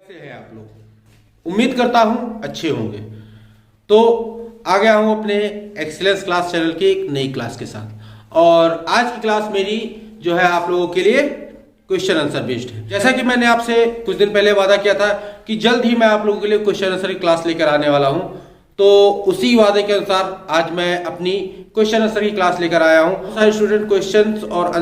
कैसे हैं आप लोग? उम्मीद करता हूं अच्छे होंगे। तो आ गया हूं अपने एक्सीलेंस क्लास चैनल की एक नई क्लास के साथ। और आज की क्लास मेरी जो है आप लोगों के लिए क्वेश्चन आंसर बेस्ड है। जैसा कि मैंने आपसे कुछ दिन पहले वादा किया था कि जल्द ही मैं आप लोगों के लिए क्वेश्चन आंसर की क्लास लेकर आने वाला हूं, तो उसी वादे के अनुसार आज मैं अपनी क्वेश्चन आंसर की क्लास लेकर आया हूं। सारे स्टूडेंट क्वेश्चन और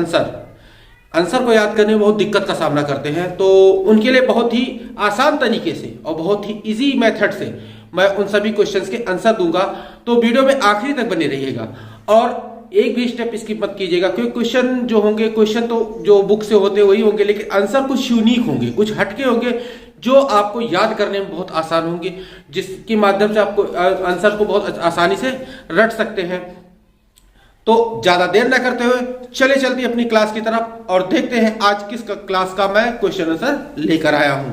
आंसर को याद करने में बहुत दिक्कत का सामना करते हैं, तो उनके लिए बहुत ही आसान तरीके से और बहुत ही इजी मेथड से मैं उन सभी क्वेश्चंस के आंसर दूंगा। तो वीडियो में आखिरी तक बने रहिएगा और एक भी स्टेप स्किप मत कीजिएगा, क्योंकि क्वेश्चन जो होंगे, क्वेश्चन तो जो बुक से होते वही होंगे, लेकिन आंसर कुछ यूनिक होंगे, कुछ हटके होंगे, जो आपको याद करने में बहुत आसान होंगे, जिसके माध्यम से आपको आंसर को बहुत आसानी से रट सकते हैं। तो ज्यादा देर न करते हुए चले चलते अपनी क्लास की तरफ और देखते हैं आज किस क्लास का मैं क्वेश्चन आंसर लेकर आया हूं।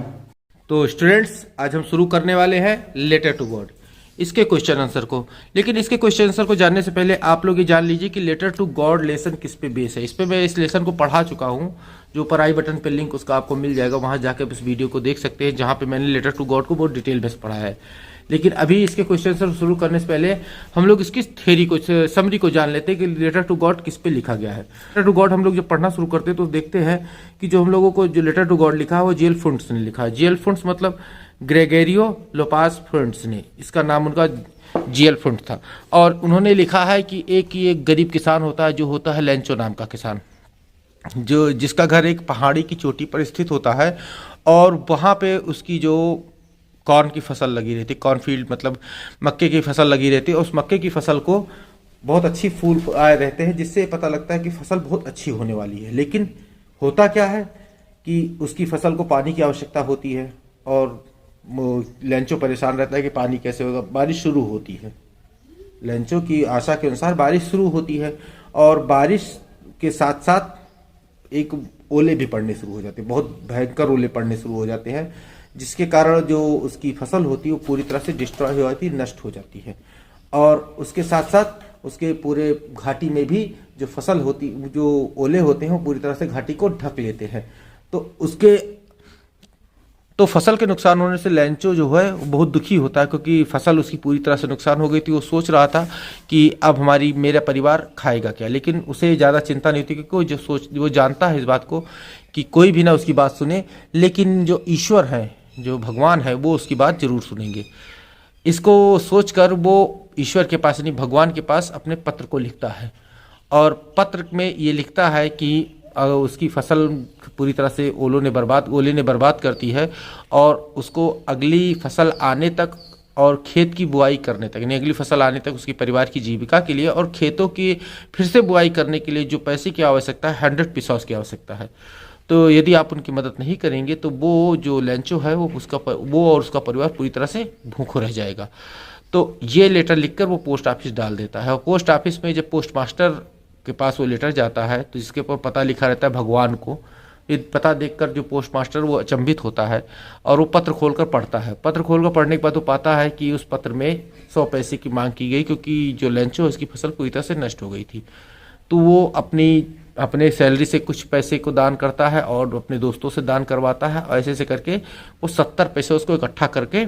तो स्टूडेंट्स, आज हम शुरू करने वाले हैं लेटर टू गॉड, इसके क्वेश्चन आंसर को। लेकिन इसके क्वेश्चन आंसर को जानने से पहले आप लोग ये जान लीजिए कि लेटर टू गॉड लेसन किस पे बेस है। इस पे मैं इस लेसन को पढ़ा चुका हूं, जो ऊपर आई बटन पे लिंक उसका आपको मिल जाएगा, वहां जाकर इस वीडियो को देख सकते हैं, जहां पे मैंने लेटर टू गॉड को बहुत डिटेल में पढ़ा है। लेकिन अभी इसके क्वेश्चन आंसर शुरू करने से पहले हम लोग इसकी थ्योरी को, समरी को जान लेते हैं कि लेटर टू गॉड किस पे लिखा गया है। लेटर टू गॉड हम लोग जब पढ़ना शुरू करते हैं तो देखते हैं कि जो हम लोगों को जो लेटर टू गॉड लिखा है वो जीएल फुंट्स ने लिखा है। जीएल फुंट्स मतलब ग्रेगोरियो लोपास फुंट्स ने, इसका नाम उनका जीएल फुंट था। और उन्होंने लिखा है कि एक गरीब किसान होता है, जो होता है लेंचो नाम का किसान, जो जिसका घर एक पहाड़ी की चोटी पर स्थित होता है और वहाँ पे उसकी जो कॉर्न की फसल लगी रहती, कॉर्नफील्ड मतलब मक्के की फसल लगी रहती है। उस मक्के की फसल को बहुत अच्छी फूल आए रहते हैं, जिससे पता लगता है कि फसल बहुत अच्छी होने वाली है। लेकिन होता क्या है कि उसकी फसल को पानी की आवश्यकता होती है और लेंचो परेशान रहता है कि पानी कैसे होगा। बारिश शुरू होती है, लेंचो की आशा के अनुसार बारिश शुरू होती है और बारिश के साथ साथ एक ओले भी पड़ने शुरू हो जाते हैं, बहुत भयंकर ओले पड़ने शुरू हो जाते हैं, जिसके कारण जो उसकी फसल होती है वो पूरी तरह से डिस्ट्रॉय हो जाती है, नष्ट हो जाती है। और उसके साथ साथ उसके पूरे घाटी में भी जो फसल होती, जो ओले होते हैं वो पूरी तरह से घाटी को ढक लेते हैं। तो फसल के नुकसान होने से लेंचो जो है वो बहुत दुखी होता है, क्योंकि फसल उसकी पूरी तरह से नुकसान हो गई थी। वो सोच रहा था कि अब मेरा परिवार खाएगा क्या, लेकिन उसे ज़्यादा चिंता नहीं थी, क्योंकि वो जानता है इस बात को कि कोई भी ना उसकी बात सुने, लेकिन जो ईश्वर है, जो भगवान है, वो उसकी बात जरूर सुनेंगे। इसको सोचकर वो ईश्वर के पास नहीं, भगवान के पास अपने पत्र को लिखता है और पत्र में ये लिखता है कि उसकी फसल पूरी तरह से ओले ने बर्बाद करती है और उसको अगली फसल आने तक और खेत की बुआई करने तक, यानी अगली फसल आने तक उसकी परिवार की जीविका के लिए और खेतों की फिर से बुआई करने के लिए जो पैसे की आवश्यकता है, 100 पीसोस की आवश्यकता है। तो यदि आप उनकी मदद नहीं करेंगे तो वो जो लेंचो है वो और उसका परिवार पूरी तरह से भूखा रह जाएगा। तो ये लेटर लिखकर वो पोस्ट ऑफिस डाल देता है और पोस्ट ऑफिस में जब पोस्ट मास्टर के पास वो लेटर जाता है तो जिसके ऊपर पता लिखा रहता है भगवान को, ये पता देखकर जो पोस्ट मास्टर वो अचंभित होता है और वो पत्र खोलकर पढ़ता है। पत्र खोलकर पढ़ने के बाद वो पाता है कि उस पत्र में 100 पैसे की मांग की गई, क्योंकि जो लेंचो है उसकी फसल पूरी तरह से नष्ट हो गई थी। तो वो अपने सैलरी से कुछ पैसे को दान करता है और अपने दोस्तों से दान करवाता है और ऐसे करके वो 70 पैसे उसको इकट्ठा करके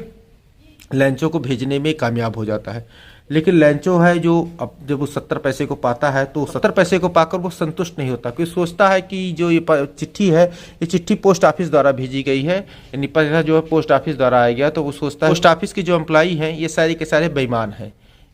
लेंचो को भेजने में कामयाब हो जाता है। लेकिन लेंचो है जो अब जब वो 70 पैसे को पाता है तो 70 पैसे को पाकर वो संतुष्ट नहीं होता, क्योंकि सोचता है कि जो ये चिट्ठी है, ये चिट्ठी पोस्ट ऑफिस द्वारा भेजी गई है, यानी पैसा जो है पोस्ट ऑफिस द्वारा आया गया। तो वो सोचता है पोस्ट ऑफिस के जो एम्प्लॉई हैं ये सारे के सारे बेईमान हैं,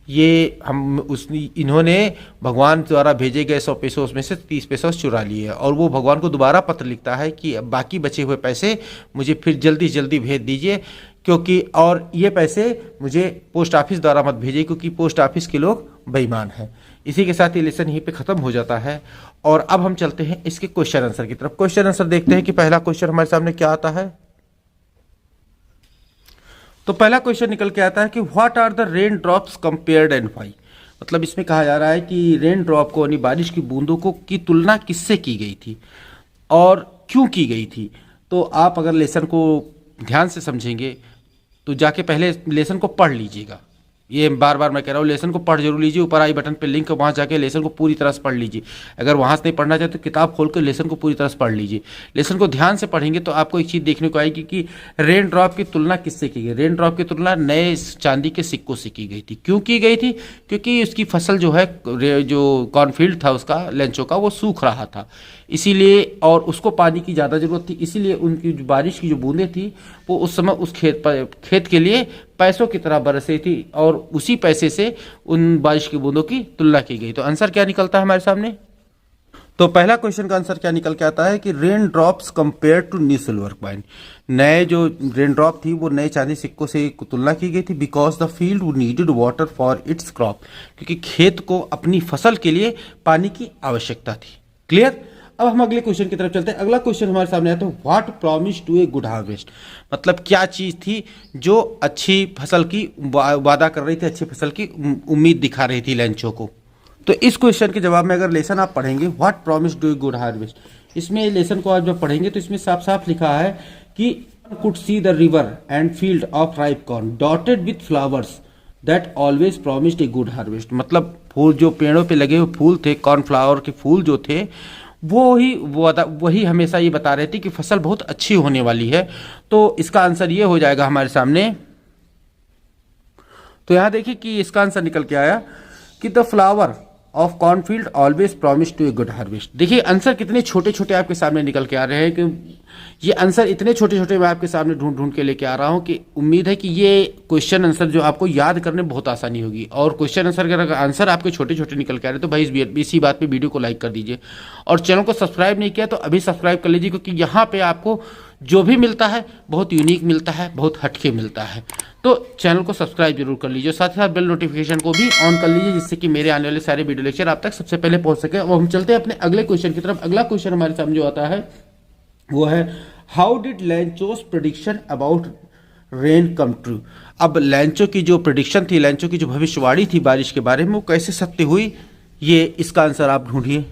इन्होंने भगवान द्वारा भेजे गए 100 पैसों में से 30 पैसे चुरा लिए है। और वो भगवान को दोबारा पत्र लिखता है कि बाकी बचे हुए पैसे मुझे फिर जल्दी जल्दी भेज दीजिए, क्योंकि और ये पैसे मुझे पोस्ट ऑफिस द्वारा मत भेजिए, क्योंकि पोस्ट ऑफिस के लोग बेईमान हैं। इसी के साथ ये लेसन यहीं पे खत्म हो जाता है और अब हम चलते हैं इसके क्वेश्चन आंसर की तरफ। क्वेश्चन आंसर देखते हैं कि पहला क्वेश्चन हमारे सामने क्या आता है। तो पहला क्वेश्चन निकल के आता है कि what are the rain drops compared and why. मतलब इसमें कहा जा रहा है कि रेन ड्रॉप को, यानी बारिश की बूंदों को की तुलना किससे की गई थी और क्यों की गई थी। तो आप अगर लेसन को ध्यान से समझेंगे तो जाके पहले लेसन को पढ़ लीजिएगा, ये बार बार मैं कह रहा हूँ, लेसन को पढ़ जरूर लीजिए। ऊपर आई बटन पे लिंक है, वहाँ जाके लेसन को पूरी तरह से पढ़ लीजिए। अगर वहाँ से नहीं पढ़ना चाहते तो किताब खोल कर लेसन को पूरी तरह से पढ़ लीजिए। लेसन को ध्यान से पढ़ेंगे तो आपको एक चीज़ देखने को आएगी कि रेन ड्रॉप की तुलना किससे की गई। रेन ड्रॉप की तुलना नए चांदी के सिक्कों से की गई थी। क्यों की गई थी? क्योंकि उसकी फसल जो है, जो कॉर्नफील्ड था उसका, लेंचो का, वो सूख रहा था इसीलिए, और उसको पानी की ज़्यादा ज़रूरत थी, इसीलिए उनकी जो बारिश की जो बूंदें थी वो उस समय उस खेत के लिए पैसों की तरह बरसे थी, और उसी पैसे से उन बारिश की बूंदों की तुलना की गई। तो आंसर क्या निकलता है हमारे सामने? तो पहला क्वेश्चन का आंसर क्या निकल के आता है कि rain drops compare to new silver coin. नए जो रेन ड्रॉप थी वो नए चांदी सिक्कों से तुलना की गई थी। Because the field needed water for its crop, क्योंकि खेत को अपनी फसल के लिए पानी की आवश्यकता थी। क्लियर? अब हम अगले क्वेश्चन की तरफ चलते हैं। अगला क्वेश्चन हमारे सामने आता है, what promise to a good harvest. मतलब क्या चीज थी जो अच्छी फसल की वादा कर रही थी, अच्छी फसल की उम्मीद दिखा रही थी लेंचो को। तो इस क्वेश्चन के जवाब में अगर लेसन आप पढ़ेंगे, what promise to a good harvest, इसमें लेसन को आप जब पढ़ेंगे तो इसमें साफ साफ लिखा है कि could see the river and field of ripe corn dotted with flowers that always promised A good harvest. मतलब फूल, जो पेड़ों पे लगे हुए फूल थे, कॉर्नफ्लावर के फूल जो थे, वही हमेशा ये बता रहे थे कि फसल बहुत अच्छी होने वाली है। तो इसका आंसर ये हो जाएगा हमारे सामने। तो यहां देखिए कि इसका आंसर निकल के आया कि the flower of cornfield always promise to a good harvest. देखिए आंसर कितने छोटे छोटे आपके सामने निकल के आ रहे हैं कि ये आंसर इतने छोटे छोटे मैं आपके सामने ढूंढ ढूंढ के लेके आ रहा हूं कि उम्मीद है कि ये क्वेश्चन आंसर जो आपको याद करने में बहुत आसानी होगी। और क्वेश्चन आंसर अगर आंसर आपके छोटे छोटे निकल के आ रहे तो भाई इसी बात पे वीडियो को लाइक कर दीजिए, और चैनल को सब्सक्राइब नहीं किया तो अभी सब्सक्राइब कर लीजिए, क्योंकि यहाँ पे आपको जो भी मिलता है बहुत यूनिक मिलता है, बहुत हटके मिलता है। तो चैनल को सब्सक्राइब जरूर कर लीजिए, साथ ही साथ बेल नोटिफिकेशन को भी ऑन कर लीजिए, जिससे कि मेरे आने वाले सारे वीडियो लेक्चर आप तक सबसे पहले पहुंच सके। और हम चलते हैं अपने अगले क्वेश्चन की तरफ। अगला क्वेश्चन हमारे सामने जो आता है वो है, how did Lencho's prediction about rain come true. अब लेंचो की जो प्रेडिक्शन थी, लेंचो की जो भविष्यवाणी थी बारिश के बारे में, वो कैसे सत्य हुई, ये इसका आंसर आप ढूंढिए।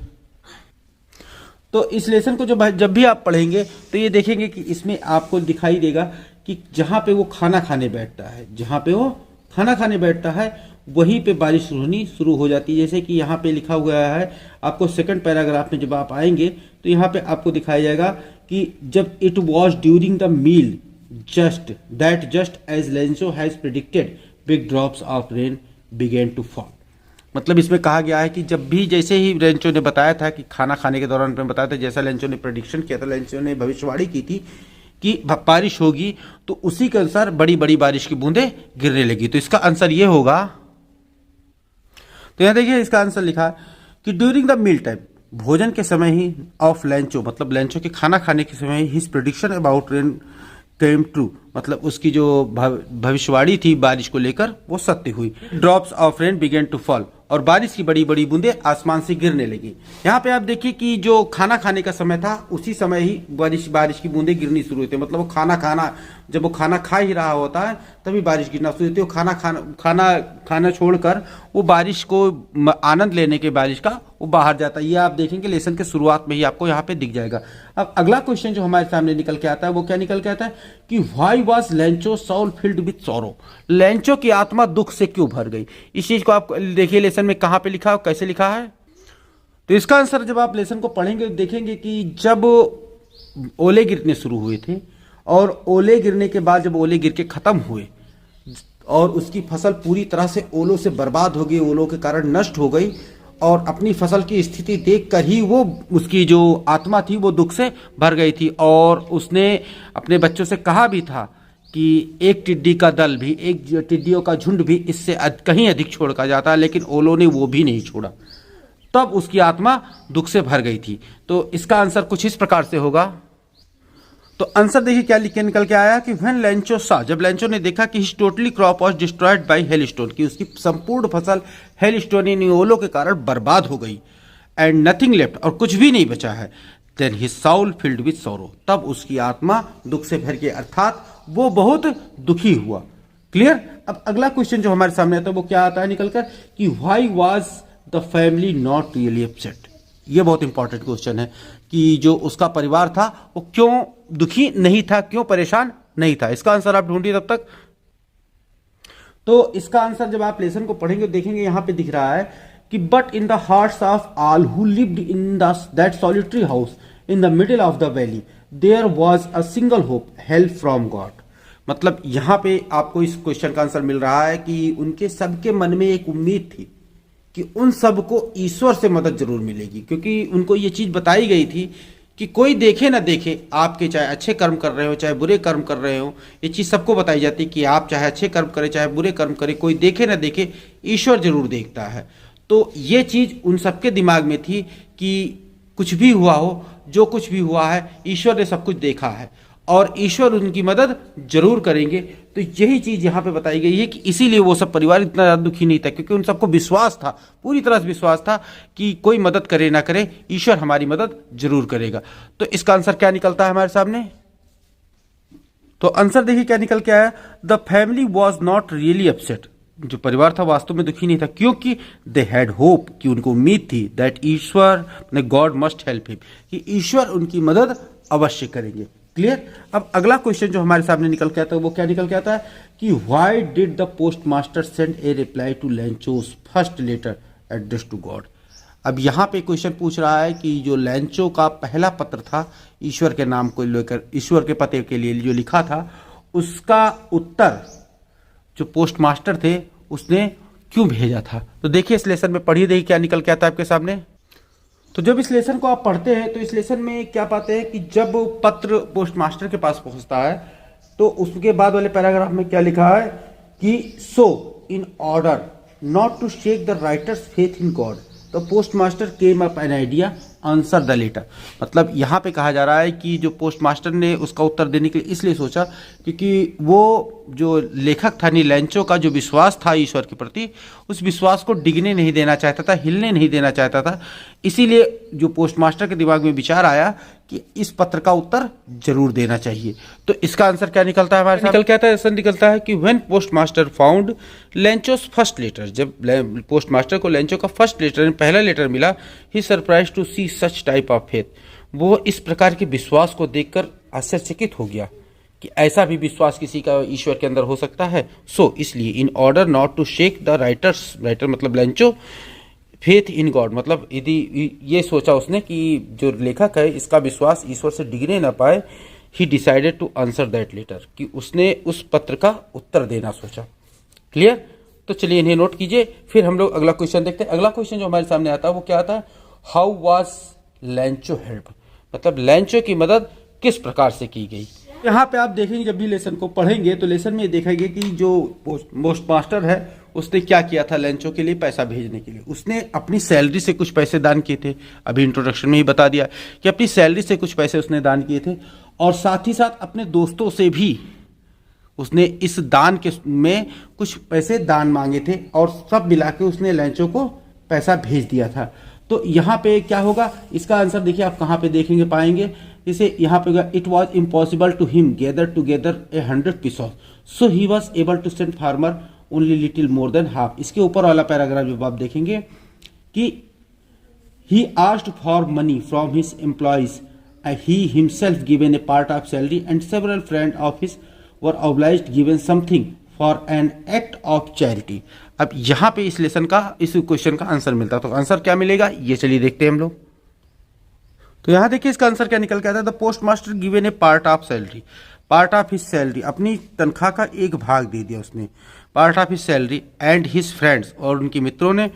तो इस लेसन को जब भी आप पढ़ेंगे तो ये देखेंगे कि इसमें आपको दिखाई देगा कि जहां पे वो खाना खाने बैठता है, जहां पे वो खाना खाने बैठता है वहीं पे बारिश होनी शुरू हो जाती है। जैसे कि यहाँ पे लिखा हुआ है, आपको सेकंड पैराग्राफ में जब आप आएंगे तो यहाँ पे आपको दिखाया जाएगा कि जब it was during the meal just as Lencho has predicted big drops of rain began to fall. मतलब इसमें कहा गया है कि जब भी, जैसे ही लेंचो ने बताया था कि खाना खाने के दौरान बताया था, जैसा लेंचो ने प्रेडिक्शन किया था, लेंचो ने भविष्यवाणी की थी कि बारिश होगी, तो उसी के अनुसार बड़ी बड़ी बारिश की बूंदें गिरने लगी। तो इसका आंसर ये होगा। तो यहां देखिए इसका आंसर लिखा कि ड्यूरिंग द मील टाइम, भोजन के समय ही, ऑफ लेंचो, मतलब लेंचो के खाना खाने के समय ही, his prediction about rain came true, मतलब उसकी जो भविष्यवाणी थी बारिश को लेकर वो सत्य हुई। Drops of rain began to fall, और बारिश की बड़ी बड़ी बूंदें आसमान से गिरने लगी। यहाँ पे आप देखिए कि जो खाना खाने का समय था उसी समय ही बारिश की बूंदें गिरनी शुरू हुई थी। मतलब वो जब वो खाना खा ही रहा होता है तभी बारिश गिरना शुरू होती है। वो खाना छोड़कर वो बारिश को आनंद लेने के, बारिश का, वो बाहर जाता है। ये आप देखेंगे लेसन के शुरुआत में ही आपको यहाँ पे दिख जाएगा। अब अगला क्वेश्चन जो हमारे सामने निकल के आता है वो क्या निकल के आता है कि why was Lencho soul filled with sorrow. लेंचो की आत्मा दुख से क्यों भर गई। इस चीज को आप देखिए लेसन में कहां पे लिखा है, कैसे लिखा है। तो इसका आंसर जब आप लेसन को पढ़ेंगे देखेंगे कि जब ओले गिरने शुरू हुए थे, और ओले गिरने के बाद जब ओले गिर के खत्म हुए और उसकी फसल पूरी तरह से ओलों से बर्बाद हो गई, ओलों के कारण नष्ट हो गई, और अपनी फसल की स्थिति देखकर ही वो, उसकी जो आत्मा थी वो दुख से भर गई थी। और उसने अपने बच्चों से कहा भी था कि एक टिड्डी का दल भी, एक टिड्डियों का झुंड भी इससे कहीं अधिक छोड़ का जाता है, लेकिन ओलों ने वो भी नहीं छोड़ा। तब उसकी आत्मा दुख से भर गई थी। तो इसका आंसर कुछ इस प्रकार से होगा। तो आंसर देखिए क्या लिख के निकल के आया कि व्हेन लेंचो सा, जब लेंचो ने देखा कि his totally crop was destroyed by hailstone, की उसकी संपूर्ण फसल हेलस्टोन यानी ओलों के कारण बर्बाद हो गई, एंड नथिंग लेफ्ट, और कुछ भी नहीं बचा है, then his soul filled with sorrow, तब उसकी आत्मा दुख से भर के, अर्थात वो बहुत दुखी हुआ। क्लियर। अब अगला क्वेश्चन जो हमारे सामने आता है वो क्या आता है निकलकर कि why was the family not really upset. ये बहुत इंपॉर्टेंट क्वेश्चन है कि जो उसका परिवार था वो क्यों दुखी नहीं था, क्यों परेशान नहीं था। इसका आंसर आप ढूंढिए तब तक। तो इसका आंसर जब आप लेसन को पढ़ेंगे देखेंगे यहाँ पे दिख रहा है कि but in the hearts of all who lived in that solitary house in the middle of the valley there was a single hope, help from God. मतलब यहाँ पे आपको इस क्वेश्चन का आंसर मिल रहा है कि उनके सबके मन में एक उम्मीद थी कि उन सबको ईश्वर से मदद जरूर मिलेगी, क्योंकि उनको ये चीज बताई गई थी कि कोई देखे ना देखे आपके, चाहे अच्छे कर्म कर रहे हो चाहे बुरे कर्म कर रहे हो, ये चीज़ सबको बताई जाती है कि आप चाहे अच्छे कर्म करें चाहे बुरे कर्म करें, कोई देखे ना देखे ईश्वर जरूर देखता है। तो ये चीज़ उन सबके दिमाग में थी कि कुछ भी हुआ हो, जो कुछ भी हुआ है ईश्वर ने सब कुछ देखा है और ईश्वर उनकी मदद जरूर करेंगे। तो यही चीज़ यहाँ पे बताई गई है कि इसीलिए वो सब परिवार इतना ज़्यादा दुखी नहीं था, क्योंकि उन सबको विश्वास था, पूरी तरह से विश्वास था कि कोई मदद करे ना करे ईश्वर हमारी मदद जरूर करेगा। तो इसका आंसर क्या निकलता है हमारे सामने? तो आंसर देखिए क्या निकल के आया, the family was not really upset. जो परिवार था वास्तव में दुखी नहीं था, क्योंकि दे हैड होप, कि उनको उम्मीद थी, दैट ईश्वर ने गॉड मस्ट हेल्प हिम, कि ईश्वर उनकी मदद अवश्य करेंगे। क्लियर। अब अगला क्वेश्चन जो हमारे सामने निकल के आता है वो क्या निकल के आता है कि why did the post master send a reply to Lencho's first letter address to God. अब यहाँ पे क्वेश्चन पूछ रहा है कि जो लेंचो का पहला पत्र था ईश्वर के नाम को लेकर, ईश्वर के पते के लिए जो लिखा था, उसका उत्तर जो पोस्ट मास्टर थे उसने क्यों भेजा था। तो देखिए इस लेसन में पढ़िए, देखिए क्या निकल के आता है आपके सामने। तो जब इस लेसन को आप पढ़ते हैं तो इस लेसन में क्या पाते हैं कि जब पत्र पोस्ट मास्टर के पास पहुंचता है तो उसके बाद वाले पैराग्राफ में क्या लिखा है कि so in order not to shake the writer's faith in God the post master came up an idea answer the letter. मतलब यहाँ पे कहा जा रहा है कि जो पोस्ट मास्टर ने उसका उत्तर देने के लिए इसलिए सोचा क्योंकि वो जो लेखक था नीलेंचो का जो विश्वास था ईश्वर के प्रति, उस विश्वास को डिगने नहीं देना चाहता था, हिलने नहीं देना चाहता था। इसीलिए जो पोस्ट मास्टर के दिमाग में विचार आया कि इस पत्र का उत्तर जरूर देना चाहिए। तो इसका आंसर क्या निकलता है हमारे साथ? निकल के आता है, ऐसा निकलता है कि when post master found Lencho's first letter, जब पोस्ट मास्टर को लेंचो का फर्स्ट लेटर पहला लेटर मिला, he surprise to see such type of faith, वो इस प्रकार के विश्वास को देखकर आश्चर्यचकित हो गया कि ऐसा भी विश्वास किसी का ईश्वर के अंदर हो सकता है। सो इसलिए in order not to shake the writer मतलब लेंचो फेथ इन गॉड, मतलब यदि ये सोचा उसने कि जो लेखक है इसका विश्वास ईश्वर से डिगने ना पाए, he decided to answer that letter, कि उसने उस पत्र का उत्तर देना सोचा। क्लियर। तो चलिए इन्हें नोट कीजिए, फिर हम लोग अगला क्वेश्चन देखते हैं। अगला क्वेश्चन जो हमारे सामने आता है वो क्या आता है, हाउ वाज लेंचो हेल्प, मतलब लेंचो की मदद किस प्रकार से की गई। यहाँ पे आप देखेंगे जब भी लेसन को पढ़ेंगे तो लेसन में देखेंगे कि जो पोस्ट मास्टर है उसने क्या किया था लेंचो के लिए पैसा भेजने के लिए। उसने अपनी सैलरी से कुछ पैसे दान किए थे, अभी इंट्रोडक्शन में ही बता दिया कि अपनी सैलरी से कुछ पैसे उसने दान किए थे, और साथ ही साथ अपने दोस्तों से भी उसने इस दान के में कुछ पैसे दान मांगे थे, और सब मिला के उसने लेंचो को पैसा भेज दिया था। तो यहाँ पे क्या होगा, इसका आंसर देखिए आप कहाँ पे देखेंगे पाएंगे, जैसे यहाँ पे होगा it was impossible to him gather together 100 pesos, so he was able to send farmer only little more than half. इसके ऊपर वाला पैराग्राफ जब आप देखेंगे कि he asked for money from his employees, he himself given a part of salary and several friend of his were obliged given something for an act of charity. अब यहाँ पे इस लेसन का इस क्वेश्चन का आंसर मिलता है, तो आंसर क्या मिलेगा ये चलिए देखते हैं हम लोग। तो यहाँ देखिए इसका आंसर क्या निकल के आता है, the post master given a part of salary, part of his salary, अपनी तनख्वाह का एक भाग दे दिया उसने, part of his salary and his friends, और उनके मित्रों ने,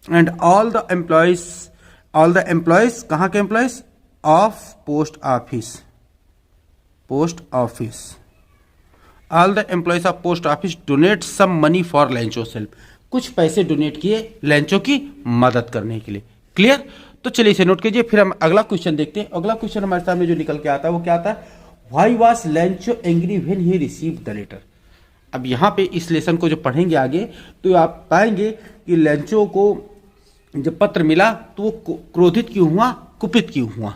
एंड ऑल द एम्प्लॉयज कहाँ के employees of post office, all the employees of post office donate some money for Lencho help, कुछ पैसे डोनेट किए लेंचो की मदद करने के लिए। क्लियर। तो चलिए इसे नोट कीजिए, फिर हम अगला क्वेश्चन देखते हैं। अगला क्वेश्चन हमारे सामने जो निकल के आता है वो क्या आता है, why was Lencho angry when he received the letter. अब यहाँ पे इस लेसन को जो पढ़ेंगे आगे तो आप पाएंगे कि लेंचो को जब पत्र मिला तो वो क्रोधित क्यों हुआ, कुपित क्यों हुआ।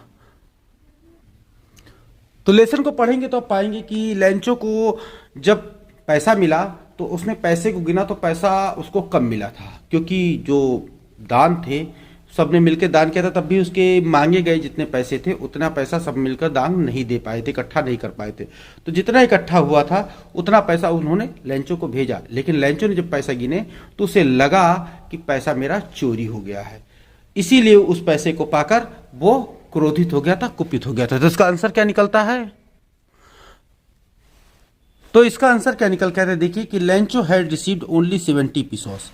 तो लेसन को पढ़ेंगे तो आप पाएंगे कि लेंचो को जब पैसा मिला तो उसने पैसे को गिना तो पैसा उसको कम मिला था, क्योंकि जो दान थे सबने मिलकर दान किया था, तब भी उसके मांगे गए जितने पैसे थे उतना पैसा सब मिलकर दान नहीं दे पाए थे, इकट्ठा नहीं कर पाए थे। तो जितना इकट्ठा हुआ था उतना पैसा उन्होंने लैंचो को भेजा, लेकिन लैंचो ने जब पैसा गिने तो उसे लगा कि पैसा मेरा चोरी हो गया है, इसीलिए उस पैसे को पाकर वो क्रोधित हो गया था, कुपित हो गया था। तो इसका आंसर क्या निकलता है? तो इसका आंसर क्या निकल कर है, देखिए कि Lencho had received only 70 pesos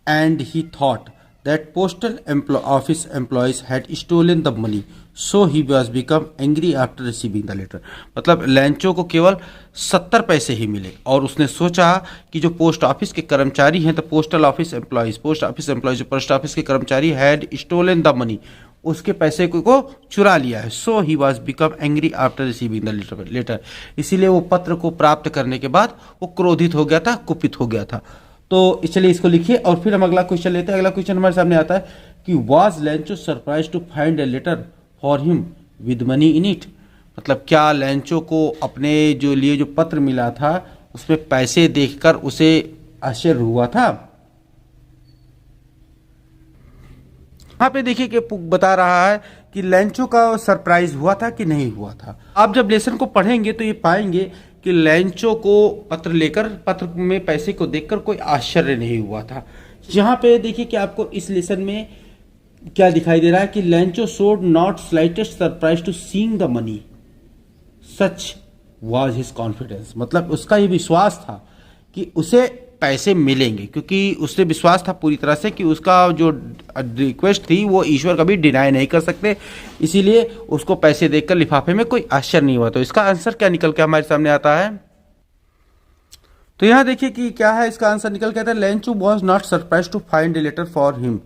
and he thought that postal office employees had stolen the money, so he was become angry after receiving the letter. मतलब लैंचो को केवल 70 पैसे ही मिले और उसने सोचा कि जो पोस्ट ऑफिस के कर्मचारी हैं, तो post office employees post office के कर्मचारी हैड स्टोलन द मनी, उसके पैसे को चुरा लिया है। So he was become angry after receiving the letter, इसीलिए वो पत्र को प्राप्त करने के बाद वो क्रोधित हो गया था, कुपित हो गया था। तो चलिए इसको लिखिए और फिर हम अगला क्वेश्चन लेते हैं। अगला क्वेश्चन हमारे सामने आता है कि was Lencho surprise to find a letter for him with money in it. मतलब क्या लैंचो को अपने जो लिए जो पत्र मिला था उसमें पैसे देखकर उसे आश्चर्य हुआ था? यहाँ पे देखिए कि बता रहा है कि लैंचो का सरप्राइज हुआ था कि नहीं हुआ था। आप जब लेसन को पढ़ेंगे तो ये पाएंगे कि लैंचो को पत्र लेकर, पत्र में पैसे को देखकर कोई आश्चर्य नहीं हुआ था। यहाँ पे देखिए कि आपको इस लेसन में क्या दिखाई दे रहा है कि Lencho showed not slightest surprise to seeing the money, such was his confidence. मतलब उसका ये विश्वास था कि उसे पैसे मिलेंगे, क्योंकि उससे विश्वास था पूरी तरह से कि उसका जो रिक्वेस्ट थी वो ईश्वर कभी डिनाई नहीं कर सकते, इसीलिए उसको पैसे देकर लिफाफे में कोई आश्चर्य नहीं हुआ। तो इसका आंसर क्या निकल के हमारे सामने आता है? तो यहाँ देखिए कि क्या है, इसका आंसर निकल के आता है Lencho was not surprise to find a letter for him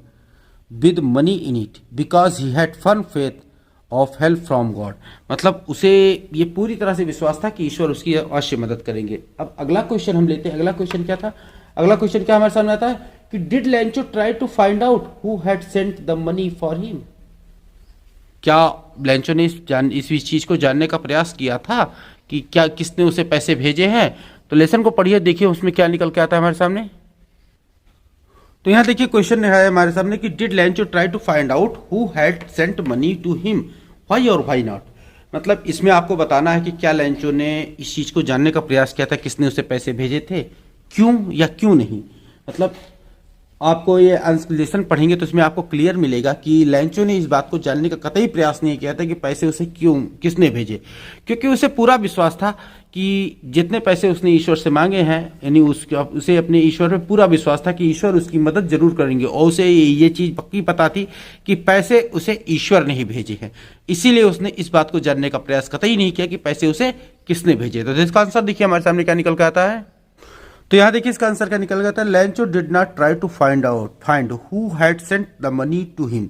with money in it because he had firm faith of help from God. मतलब उसे ये पूरी तरह से विश्वास था कि ईश्वर उसकी अवश्य मदद करेंगे। अब अगला क्वेश्चन हम लेते हैं। अगला क्वेश्चन क्या था? अगला क्वेश्चन क्या हमारे सामने आता है कि did Lencho try to find out who had sent the money for him. क्या लैंचो ने इस चीज को जानने का प्रयास किया था कि क्या किसने उसे पैसे भेजे हैं? तो लेसन को पढ़िए, देखिए उसमें क्या निकल के आता है हमारे सामने। तो यहाँ देखिए क्वेश्चन है हमारे सामने कि did Lencho try to find out who had sent money to him, why और व्हाई नॉट। मतलब इसमें आपको बताना है कि क्या लैंचो ने इस चीज को जानने का प्रयास किया था किसने उसे पैसे भेजे थे, क्यों या क्यों नहीं। मतलब आपको ये लेसन पढ़ेंगे तो इसमें आपको क्लियर मिलेगा कि लैंचो ने इस बात को जानने का कतई प्रयास नहीं किया था कि पैसे उसे क्यों किसने भेजे, क्योंकि उसे पूरा विश्वास था कि जितने पैसे उसने ईश्वर से मांगे हैं, यानी उसे अपने ईश्वर पे पूरा विश्वास था कि ईश्वर उसकी मदद जरूर करेंगे, और उसे ये चीज पक्की पता थी कि पैसे उसे ईश्वर ने ही भेजे हैं, इसीलिए उसने इस बात को जानने का प्रयास कतई नहीं किया कि पैसे उसे किसने भेजे। तो इसका आंसर देखिए हमारे सामने क्या निकल के आता है। तो यहाँ देखिए इसका आंसर क्या निकल गया था, Lencho did not try to find who had sent the money to him.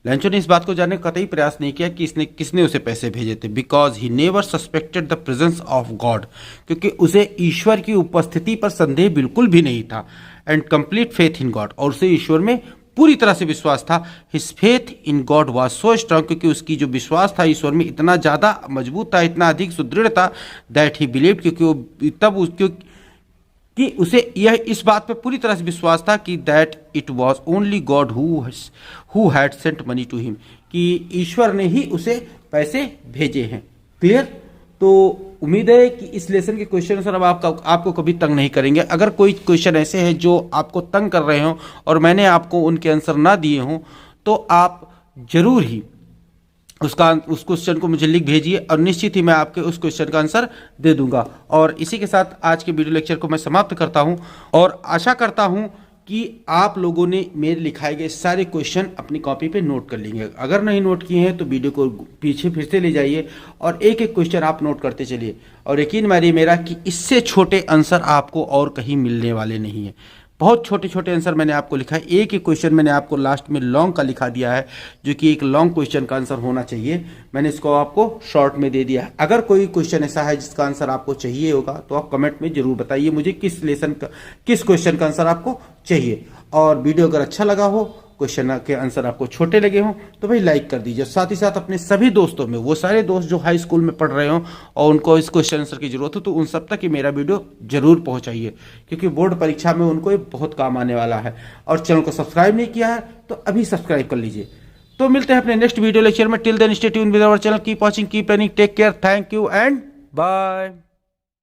Lencho ने इस बात को जानने का कतई प्रयास नहीं किया कि किसने उसे पैसे भेजे थे, because he never suspected the presence of God, क्योंकि उसे ईश्वर की उपस्थिति पर संदेह बिल्कुल भी नहीं था, and complete faith in God, और उसे ईश्वर में पूरी तरह से विश्वास था। His faith in God was so strong, क्योंकि उसकी जो विश्वास था ईश्वर में इतना ज्यादा मजबूत था, इतना अधिक सुदृढ़ था, दैट ही बिलीव्ड, क्योंकि वो तब कि उसे यह इस बात पे पूरी तरह से विश्वास था कि that it was only God who had sent money to him, कि ईश्वर ने ही उसे पैसे भेजे हैं। क्लियर? तो उम्मीद है कि इस लेसन के क्वेश्चन सर अब आपको कभी तंग नहीं करेंगे। अगर कोई क्वेश्चन ऐसे हैं जो आपको तंग कर रहे हो और मैंने आपको उनके आंसर ना दिए हों, तो आप जरूर ही उस क्वेश्चन को मुझे लिख भेजिए और निश्चित ही मैं आपके उस क्वेश्चन का आंसर दे दूंगा। और इसी के साथ आज के वीडियो लेक्चर को मैं समाप्त करता हूं और आशा करता हूं कि आप लोगों ने मेरे लिखाए गए सारे क्वेश्चन अपनी कॉपी पे नोट कर लेंगे। अगर नहीं नोट किए हैं तो वीडियो को पीछे फिर से ले जाइए और एक एक क्वेश्चन आप नोट करते चलिए, और यकीन मानिए मेरा कि इससे छोटे आंसर आपको और कहीं मिलने वाले नहीं है। बहुत छोटे छोटे आंसर मैंने आपको लिखा है, एक एक क्वेश्चन मैंने आपको लास्ट में लॉन्ग का लिखा दिया है, जो कि एक लॉन्ग क्वेश्चन का आंसर होना चाहिए, मैंने इसको आपको शॉर्ट में दे दिया है। अगर कोई क्वेश्चन ऐसा है जिसका आंसर आपको चाहिए होगा तो आप कमेंट में जरूर बताइए मुझे किस क्वेश्चन का आंसर आपको चाहिए। और वीडियो अगर अच्छा लगा हो, क्वेश्चन के आंसर आपको छोटे लगे हों, तो भाई लाइक कर दीजिए। साथ ही साथ अपने सभी दोस्तों में, वो सारे दोस्त जो हाई स्कूल में पढ़ रहे हो और उनको इस क्वेश्चन आंसर की जरूरत हो, तो उन सब तक ही मेरा वीडियो जरूर पहुंचाइए, क्योंकि बोर्ड परीक्षा में उनको ये बहुत काम आने वाला है। और चैनल को सब्सक्राइब नहीं किया है तो अभी सब्सक्राइब कर लीजिए। तो मिलते हैं अपने नेक्स्ट वीडियो लेक्चर में। Till then stay tuned with our channel, keep watching, keep learning, take care, thank you and bye.